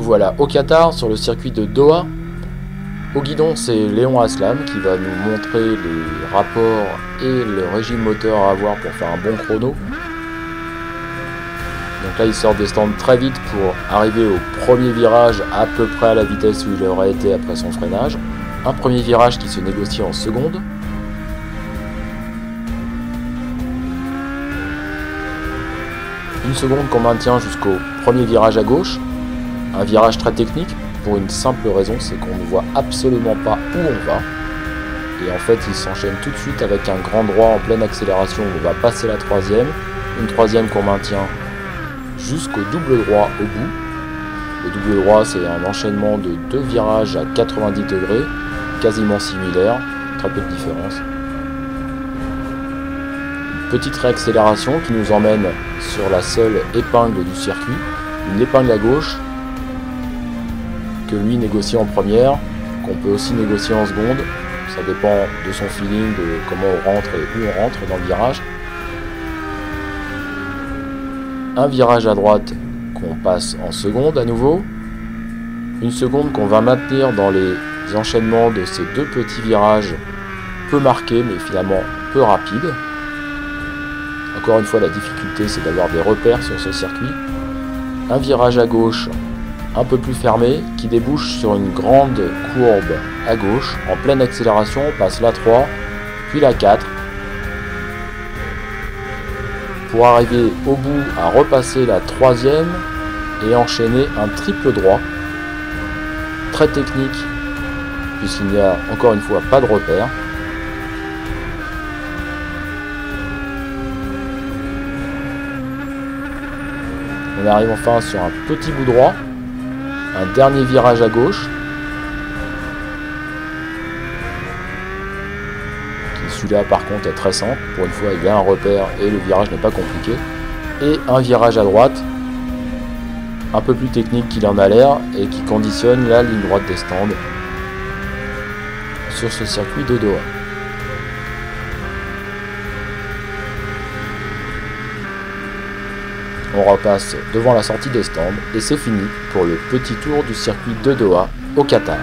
voilà au Qatar, sur le circuit de Doha. Au guidon, c'est Léon Aslam qui va nous montrer les rapports et le régime moteur à avoir pour faire un bon chrono. Donc là, il sort des stands très vite pour arriver au premier virage à peu près à la vitesse où il aurait été après son freinage. Un premier virage qui se négocie en secondes. Une seconde qu'on maintient jusqu'au premier virage à gauche. Un virage très technique pour une simple raison, c'est qu'on ne voit absolument pas où on va. Et en fait, il s'enchaîne tout de suite avec un grand droit en pleine accélération où on va passer la troisième. Une troisième qu'on maintient jusqu'au double droit au bout. Le double droit, c'est un enchaînement de deux virages à 90 degrés, quasiment similaires, très peu de différence. Une petite réaccélération qui nous emmène sur la seule épingle du circuit, une épingle à gauche que lui négocie en première, qu'on peut aussi négocier en seconde. Ça dépend de son feeling, de comment on rentre et où on rentre dans le virage. Un virage à droite qu'on passe en seconde à nouveau. Une seconde qu'on va maintenir dans les enchaînements de ces deux petits virages peu marqués mais finalement peu rapides. Encore une fois, la difficulté c'est d'avoir des repères sur ce circuit. Un virage à gauche un peu plus fermé qui débouche sur une grande courbe à gauche. En pleine accélération, on passe la 3, puis la 4. Pour arriver au bout à repasser la troisième et enchaîner un triple droit. Très technique, puisqu'il n'y a encore une fois pas de repère. On arrive enfin sur un petit bout droit. Un dernier virage à gauche. Celui-là par contre est très simple. Pour une fois il y a un repère et le virage n'est pas compliqué. Et un virage à droite. Un peu plus technique qu'il en a l'air et qui conditionne la ligne droite des stands sur ce circuit de Doha. On repasse devant la sortie des stands et c'est fini pour le petit tour du circuit de Doha au Qatar.